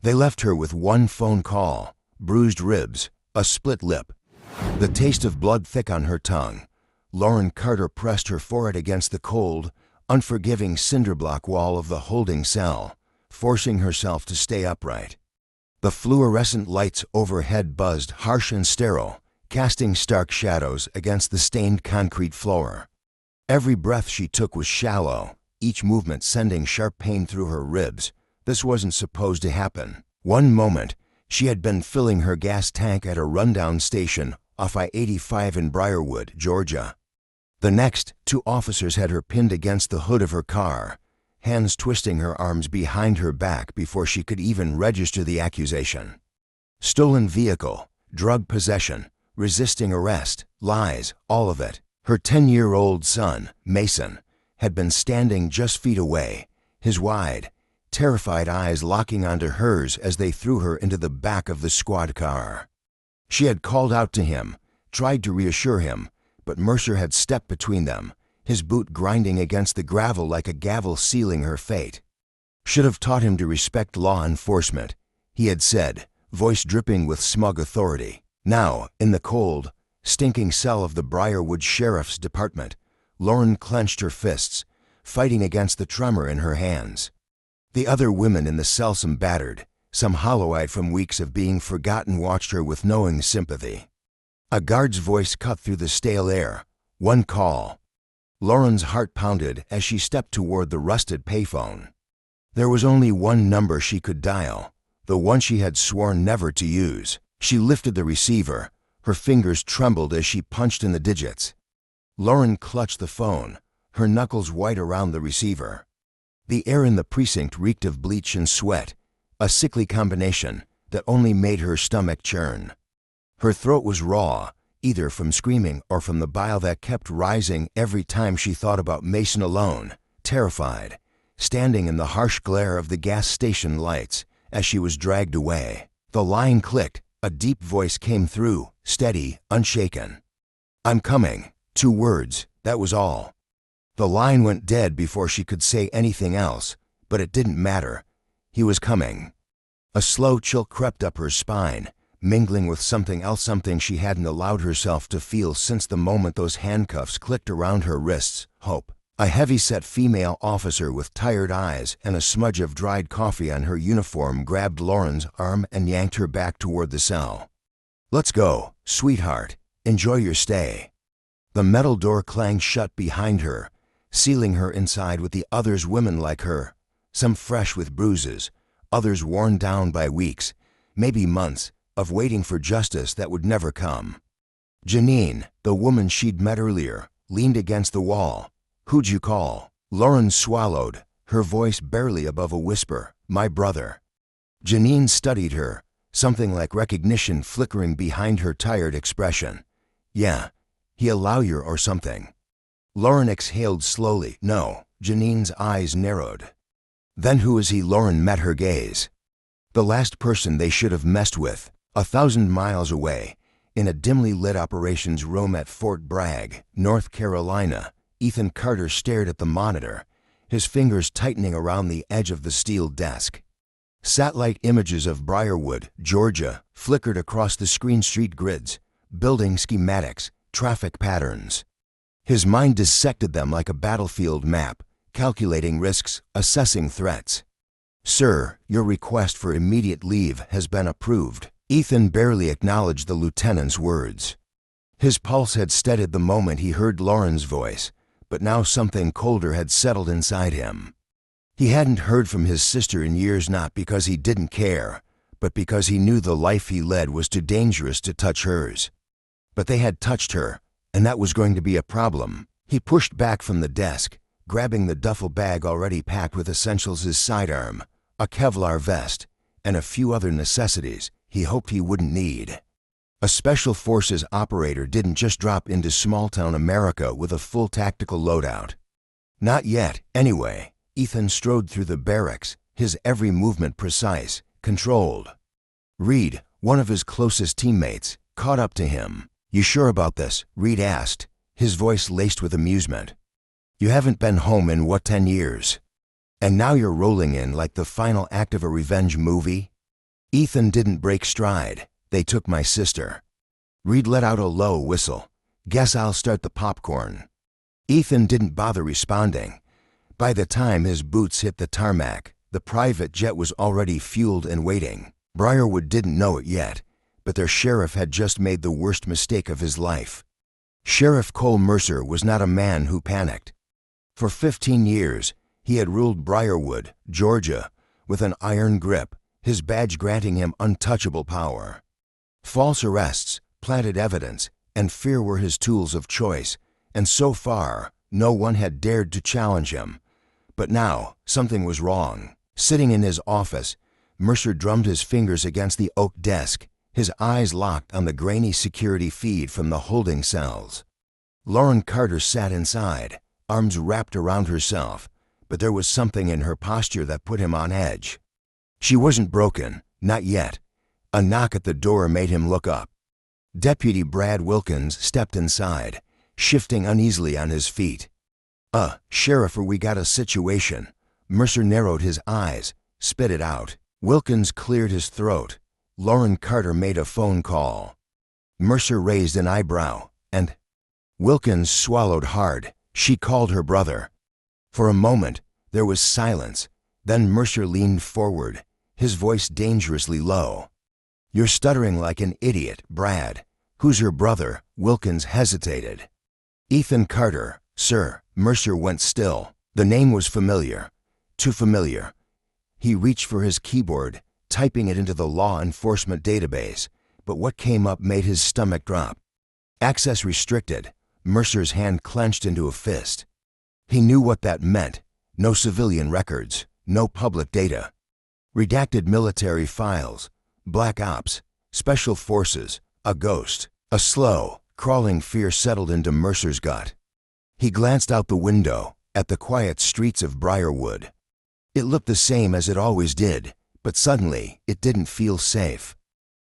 They left her with one phone call, bruised ribs, a split lip, the taste of blood thick on her tongue. Lauren Carter pressed her forehead against the cold, unforgiving cinderblock wall of the holding cell, forcing herself to stay upright. The fluorescent lights overhead buzzed harsh and sterile, casting stark shadows against the stained concrete floor. Every breath she took was shallow, each movement sending sharp pain through her ribs. This wasn't supposed to happen. One moment, she had been filling her gas tank at a rundown station off I-85 in Briarwood, Georgia. The next, 2 officers had her pinned against the hood of her car, hands twisting her arms behind her back before she could even register the accusation. Stolen vehicle, drug possession, resisting arrest, lies, all of it. Her 10-year-old son, Mason, had been standing just feet away, his wide, terrified eyes locking onto hers as they threw her into the back of the squad car. She had called out to him, tried to reassure him, but Mercer had stepped between them, his boot grinding against the gravel like a gavel sealing her fate. "Should have taught him to respect law enforcement," he had said, voice dripping with smug authority. Now, in the cold, stinking cell of the Briarwood Sheriff's Department, Lauren clenched her fists, fighting against the tremor in her hands. The other women in the cell, some battered, some hollow-eyed from weeks of being forgotten, watched her with knowing sympathy. A guard's voice cut through the stale air. One call. Lauren's heart pounded as she stepped toward the rusted payphone. There was only one number she could dial, the one she had sworn never to use. She lifted the receiver. Her fingers trembled as she punched in the digits. Lauren clutched the phone, her knuckles white around the receiver. The air in the precinct reeked of bleach and sweat, a sickly combination that only made her stomach churn. Her throat was raw, either from screaming or from the bile that kept rising every time she thought about Mason alone, terrified, standing in the harsh glare of the gas station lights as she was dragged away. The line clicked. A deep voice came through, steady, unshaken. "I'm coming." 2 words, that was all. The line went dead before she could say anything else, but it didn't matter. He was coming. A slow chill crept up her spine, mingling with something else, something she hadn't allowed herself to feel since the moment those handcuffs clicked around her wrists. Hope. A heavy-set female officer with tired eyes and a smudge of dried coffee on her uniform grabbed Lauren's arm and yanked her back toward the cell. "Let's go, sweetheart. Enjoy your stay." The metal door clanged shut behind her, sealing her inside with the others, women like her, some fresh with bruises, others worn down by weeks, maybe months, of waiting for justice that would never come. Janine, the woman she'd met earlier, leaned against the wall. "Who'd you call?" Lauren swallowed, her voice barely above a whisper. "My brother." Janine studied her, something like recognition flickering behind her tired expression. "Yeah, he a lawyer or something." Lauren exhaled slowly. "No." Janine's eyes narrowed. "Then who is he?" Lauren met her gaze. The last person they should have messed with, 1,000 miles away, in a dimly lit operations room at Fort Bragg, North Carolina. Ethan Carter stared at the monitor, his fingers tightening around the edge of the steel desk. Satellite images of Briarwood, Georgia, flickered across the screen. Street grids, building schematics, traffic patterns. His mind dissected them like a battlefield map, calculating risks, assessing threats. "Sir, your request for immediate leave has been approved." Ethan barely acknowledged the lieutenant's words. His pulse had steadied the moment he heard Lauren's voice, but now something colder had settled inside him. He hadn't heard from his sister in years, not because he didn't care, but because he knew the life he led was too dangerous to touch hers. But they had touched her, and that was going to be a problem. He pushed back from the desk, grabbing the duffel bag already packed with essentials, his sidearm, a Kevlar vest, and a few other necessities he hoped he wouldn't need. A Special Forces operator didn't just drop into small-town America with a full tactical loadout. Not yet, anyway. Ethan strode through the barracks, his every movement precise, controlled. Reed, one of his closest teammates, caught up to him. "You sure about this?" Reed asked, his voice laced with amusement. "You haven't been home in, 10 years? And now you're rolling in like the final act of a revenge movie?" Ethan didn't break stride. They took my sister. Reed let out a low whistle. Guess I'll start the popcorn. Ethan didn't bother responding. By the time his boots hit the tarmac, the private jet was already fueled and waiting. Briarwood didn't know it yet, but their sheriff had just made the worst mistake of his life. Sheriff Cole Mercer was not a man who panicked. For 15 years, he had ruled Briarwood, Georgia, with an iron grip, his badge granting him untouchable power. False arrests, planted evidence, and fear were his tools of choice, and so far, no one had dared to challenge him. But now, something was wrong. Sitting in his office, Mercer drummed his fingers against the oak desk, his eyes locked on the grainy security feed from the holding cells. Lauren Carter sat inside, arms wrapped around herself, but there was something in her posture that put him on edge. She wasn't broken, not yet. A knock at the door made him look up. Deputy Brad Wilkins stepped inside, shifting uneasily on his feet. Sheriff, we got a situation." Mercer narrowed his eyes, spit it out. Wilkins cleared his throat. Lauren Carter made a phone call. Mercer raised an eyebrow, and Wilkins swallowed hard. She called her brother. For a moment, there was silence. Then Mercer leaned forward, his voice dangerously low. "You're stuttering like an idiot, Brad. Who's your brother?" Wilkins hesitated. "Ethan Carter, sir." Mercer went still. The name was familiar. Too familiar. He reached for his keyboard, typing it into the law enforcement database, but what came up made his stomach drop. Access restricted. Mercer's hand clenched into a fist. He knew what that meant. No civilian records, no public data. Redacted military files, black ops, special forces, a ghost. A slow, crawling fear settled into Mercer's gut. He glanced out the window, at the quiet streets of Briarwood. It looked the same as it always did, but suddenly it didn't feel safe.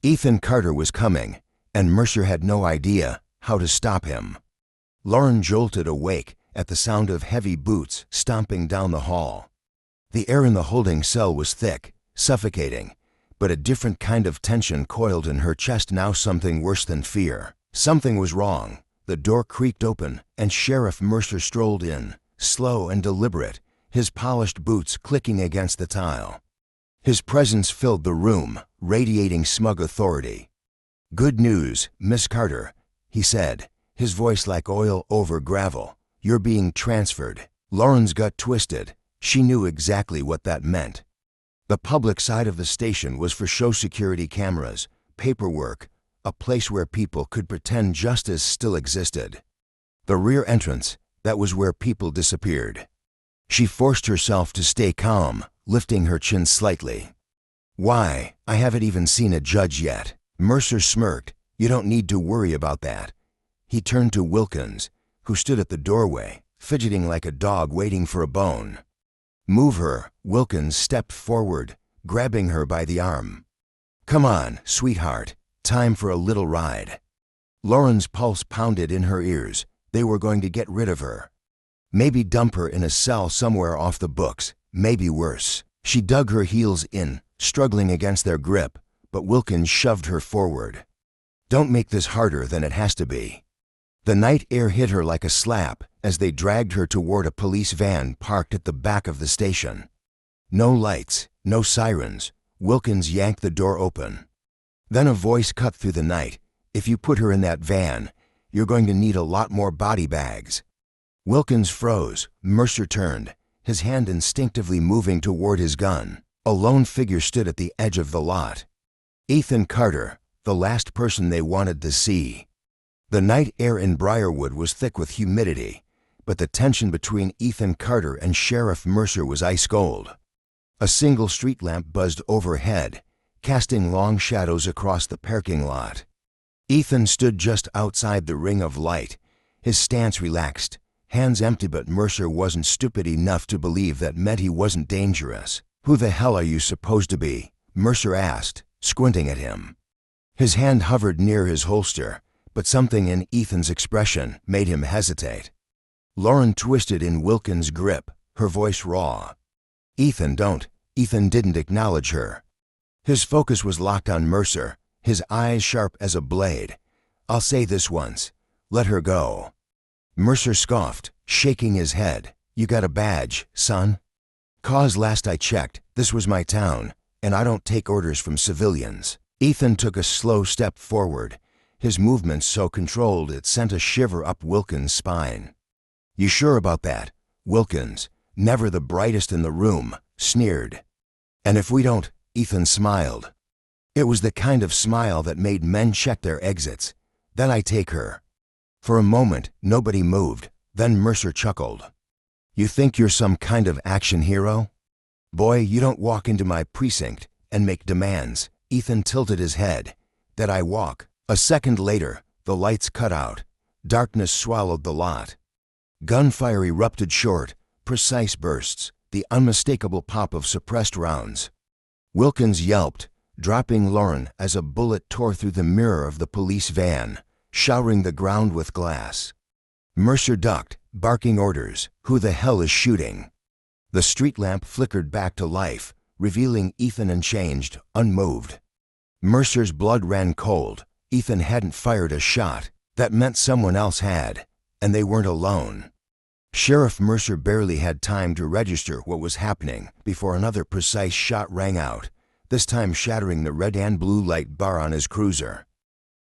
Ethan Carter was coming, and Mercer had no idea how to stop him. Lauren jolted awake at the sound of heavy boots stomping down the hall. The air in the holding cell was thick, suffocating, but a different kind of tension coiled in her chest now, something worse than fear. Something was wrong. The door creaked open, and Sheriff Mercer strolled in, slow and deliberate, his polished boots clicking against the tile. His presence filled the room, radiating smug authority. "Good news, Miss Carter," he said, his voice like oil over gravel. "You're being transferred." Lauren's gut twisted. She knew exactly what that meant. The public side of the station was for show security cameras, paperwork, a place where people could pretend justice still existed. The rear entrance, that was where people disappeared. She forced herself to stay calm, lifting her chin slightly. "Why, I haven't even seen a judge yet." Mercer smirked. "You don't need to worry about that." He turned to Wilkins, who stood at the doorway, fidgeting like a dog waiting for a bone. "Move her." Wilkins stepped forward, grabbing her by the arm. "Come on, sweetheart. Time for a little ride." Lauren's pulse pounded in her ears. They were going to get rid of her. Maybe dump her in a cell somewhere off the books, maybe worse. She dug her heels in, struggling against their grip, but Wilkins shoved her forward. "Don't make this harder than it has to be." The night air hit her like a slap as they dragged her toward a police van parked at the back of the station. No lights, no sirens. Wilkins yanked the door open. Then a voice cut through the night. "If you put her in that van, you're going to need a lot more body bags." Wilkins froze. Mercer turned, his hand instinctively moving toward his gun. A lone figure stood at the edge of the lot. Ethan Carter, the last person they wanted to see. The night air in Briarwood was thick with humidity, but the tension between Ethan Carter and Sheriff Mercer was ice cold. A single street lamp buzzed overhead, casting long shadows across the parking lot. Ethan stood just outside the ring of light, his stance relaxed, hands empty, but Mercer wasn't stupid enough to believe that meant he wasn't dangerous. "Who the hell are you supposed to be?" Mercer asked, squinting at him. His hand hovered near his holster, but something in Ethan's expression made him hesitate. Lauren twisted in Wilkins' grip, her voice raw. "Ethan, don't." Ethan didn't acknowledge her. His focus was locked on Mercer, his eyes sharp as a blade. "I'll say this once. Let her go." Mercer scoffed, shaking his head. "You got a badge, son?" "'Cause last I checked, this was my town, and I don't take orders from civilians." Ethan took a slow step forward, his movements so controlled it sent a shiver up Wilkins' spine. "You sure about that?" Wilkins, never the brightest in the room, sneered. "And if we don't?" Ethan smiled. It was the kind of smile that made men check their exits. "Then I take her." For a moment, nobody moved. Then Mercer chuckled. "You think you're some kind of action hero? Boy, you don't walk into my precinct and make demands." Ethan tilted his head. "That I walk." A second later, the lights cut out. Darkness swallowed the lot. Gunfire erupted short, precise bursts, the unmistakable pop of suppressed rounds. Wilkins yelped, dropping Lauren as a bullet tore through the mirror of the police van, showering the ground with glass. Mercer ducked, barking orders. "Who the hell is shooting?" The street lamp flickered back to life, revealing Ethan unchanged, unmoved. Mercer's blood ran cold. Ethan hadn't fired a shot. That meant someone else had, and they weren't alone. Sheriff Mercer barely had time to register what was happening before another precise shot rang out, this time shattering the red and blue light bar on his cruiser.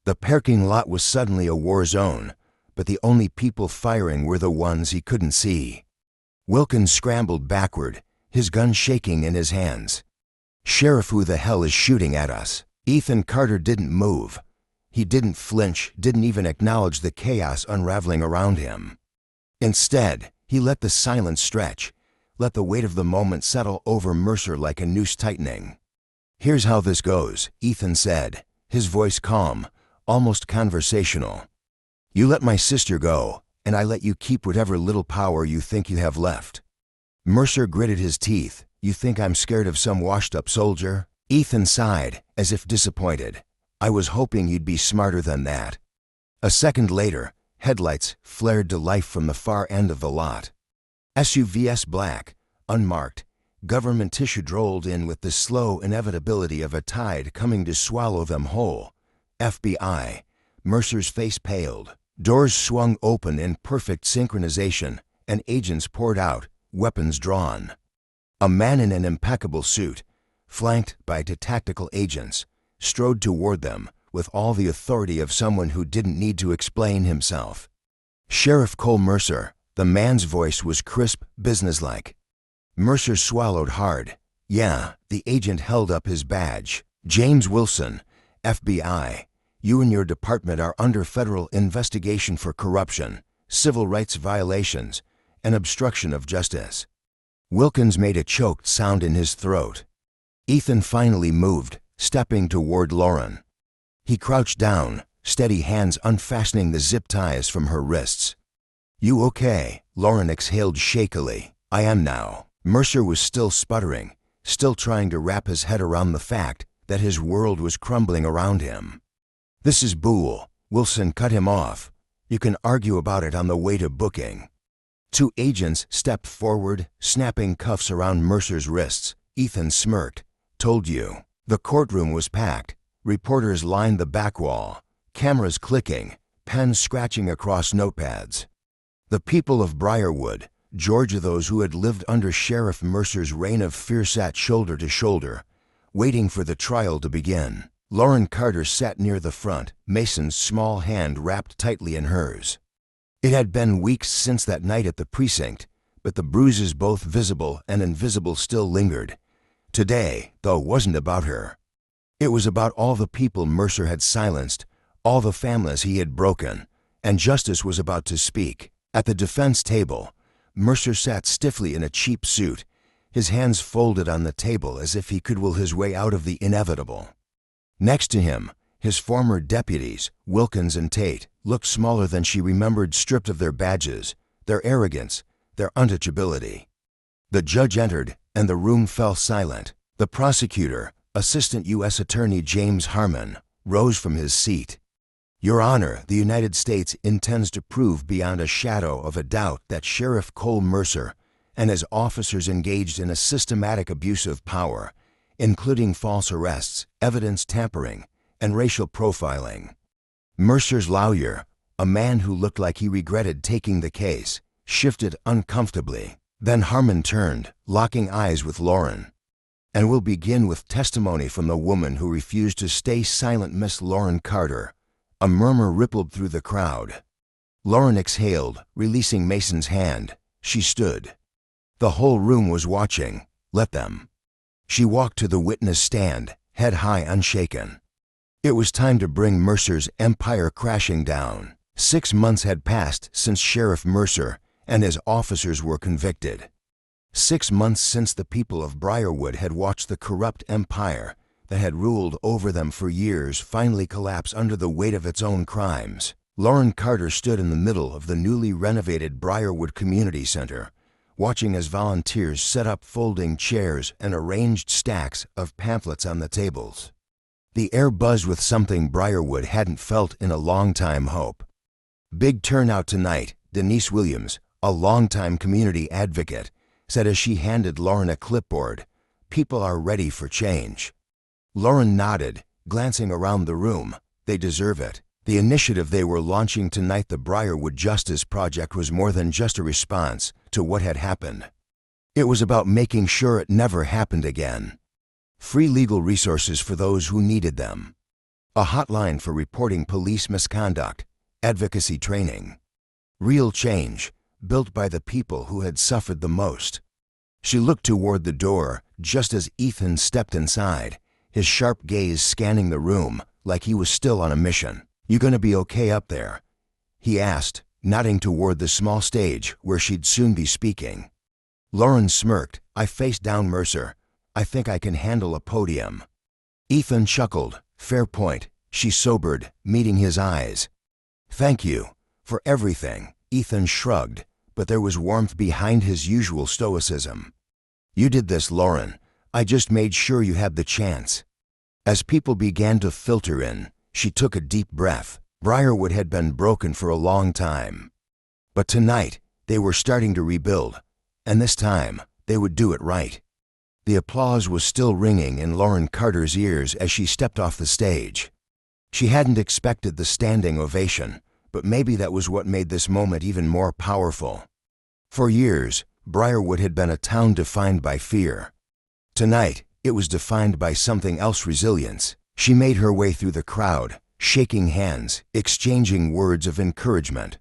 The parking lot was suddenly a war zone, but the only people firing were the ones he couldn't see. Wilkins scrambled backward, his gun shaking in his hands. "Sheriff, who the hell is shooting at us?" Ethan Carter didn't move. He didn't flinch, didn't even acknowledge the chaos unraveling around him. Instead, he let the silence stretch, let the weight of the moment settle over Mercer like a noose tightening. "Here's how this goes," Ethan said, his voice calm, almost conversational. "You let my sister go, and I let you keep whatever little power you think you have left." Mercer gritted his teeth. "You think I'm scared of some washed-up soldier?" Ethan sighed, as if disappointed. "I was hoping you'd be smarter than that." A second later, headlights flared to life from the far end of the lot. SUVs black, unmarked, government tissue rolled in with the slow inevitability of a tide coming to swallow them whole. FBI. Mercer's face paled. Doors swung open in perfect synchronization, and agents poured out, weapons drawn. A man in an impeccable suit, flanked by tactical agents, strode toward them with all the authority of someone who didn't need to explain himself. "Sheriff Cole Mercer." The man's voice was crisp, businesslike. Mercer swallowed hard. "Yeah." The agent held up his badge. "James Wilson, FBI. You and your department are under federal investigation for corruption, civil rights violations, and obstruction of justice." Wilkins made a choked sound in his throat. Ethan finally moved, stepping toward Lauren. He crouched down, steady hands unfastening the zip ties from her wrists. "You okay?" Lauren exhaled shakily. "I am now." Mercer was still sputtering, still trying to wrap his head around the fact that his world was crumbling around him. "This is bull." Wilson cut him off. "You can argue about it on the way to booking." Two agents stepped forward, snapping cuffs around Mercer's wrists. Ethan smirked. "Told you." The courtroom was packed. Reporters lined the back wall, cameras clicking, pens scratching across notepads. The people of Briarwood, Georgia, those who had lived under Sheriff Mercer's reign of fear, sat shoulder to shoulder, waiting for the trial to begin. Lauren Carter sat near the front, Mason's small hand wrapped tightly in hers. It had been weeks since that night at the precinct, but the bruises, both visible and invisible, still lingered. Today, though, wasn't about her. It was about all the people Mercer had silenced, all the families he had broken, and justice was about to speak. At the defense table, Mercer sat stiffly in a cheap suit, his hands folded on the table as if he could will his way out of the inevitable. Next to him, his former deputies, Wilkins and Tate, looked smaller than she remembered, stripped of their badges, their arrogance, their untouchability. The judge entered, and the room fell silent. The prosecutor, Assistant U.S. Attorney James Harmon, rose from his seat. "Your Honor, the United States intends to prove beyond a shadow of a doubt that Sheriff Cole Mercer and his officers engaged in a systematic abuse of power, including false arrests, evidence tampering, and racial profiling. Mercer's lawyer, a man who looked like he regretted taking the case, shifted uncomfortably. Then Harmon turned, locking eyes with Lauren. "And we'll begin with testimony from the woman who refused to stay silent, Miss Lauren Carter." A murmur rippled through the crowd. Lauren exhaled, releasing Mason's hand. She stood. The whole room was watching. Let them. She walked to the witness stand, head high, unshaken. It was time to bring Mercer's empire crashing down. 6 months had passed since Sheriff Mercer and his officers were convicted. 6 months since the people of Briarwood had watched the corrupt empire that had ruled over them for years finally collapse under the weight of its own crimes. Lauren Carter stood in the middle of the newly renovated Briarwood Community Center, watching as volunteers set up folding chairs and arranged stacks of pamphlets on the tables. The air buzzed with something Briarwood hadn't felt in a long time: hope. "Big turnout tonight," Denise Williams, a longtime community advocate, said as she handed Lauren a clipboard. "People are ready for change." Lauren nodded, glancing around the room. They deserve it. The initiative they were launching tonight, the Briarwood Justice Project, was more than just a response to what had happened. It was about making sure it never happened again. Free legal resources for those who needed them. A hotline for reporting police misconduct. Advocacy training. Real change, built by the people who had suffered the most. She looked toward the door just as Ethan stepped inside, his sharp gaze scanning the room like he was still on a mission. "You gonna be okay up there?" he asked, nodding toward the small stage where she'd soon be speaking. Lauren smirked. "I faced down Mercer. I think I can handle a podium." Ethan chuckled. "Fair point." She sobered, meeting his eyes. "Thank you for everything." Ethan shrugged, but there was warmth behind his usual stoicism. "You did this, Lauren. I just made sure you had the chance." As people began to filter in, she took a deep breath. Briarwood had been broken for a long time. But tonight, they were starting to rebuild, and this time, they would do it right. The applause was still ringing in Lauren Carter's ears as she stepped off the stage. She hadn't expected the standing ovation, but maybe that was what made this moment even more powerful. For years, Briarwood had been a town defined by fear. Tonight, it was defined by something else: resilience. She made her way through the crowd, shaking hands, exchanging words of encouragement.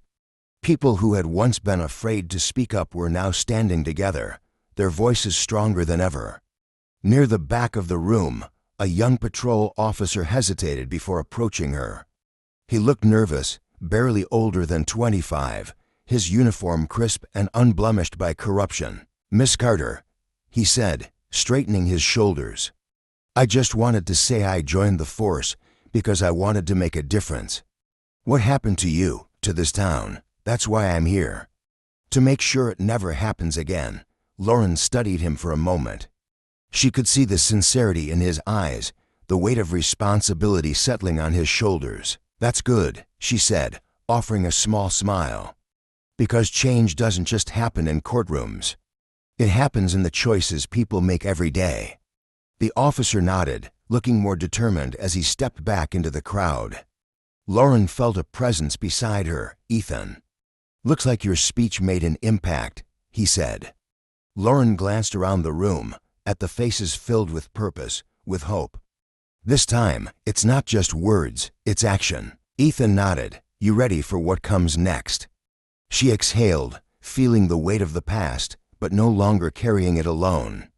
People who had once been afraid to speak up were now standing together, their voices stronger than ever. Near the back of the room, a young patrol officer hesitated before approaching her. He looked nervous, barely older than 25, his uniform crisp and unblemished by corruption. "Miss Carter," he said, straightening his shoulders. "I just wanted to say I joined the force because I wanted to make a difference. What happened to you, to this town? That's why I'm here. To make sure it never happens again." Lauren studied him for a moment. She could see the sincerity in his eyes, the weight of responsibility settling on his shoulders. "That's good," she said, offering a small smile. "Because change doesn't just happen in courtrooms. It happens in the choices people make every day." The officer nodded, looking more determined as he stepped back into the crowd. Lauren felt a presence beside her. "Ethan, looks like your speech made an impact," he said. Lauren glanced around the room, at the faces filled with purpose, with hope. "This time, it's not just words, it's action." Ethan nodded. "You ready for what comes next?" She exhaled, feeling the weight of the past, but no longer carrying it alone.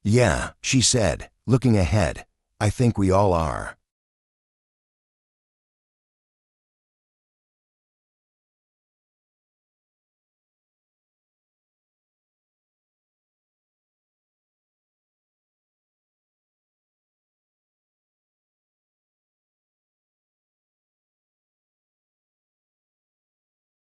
"Yeah," she said, looking ahead. "I think we all are."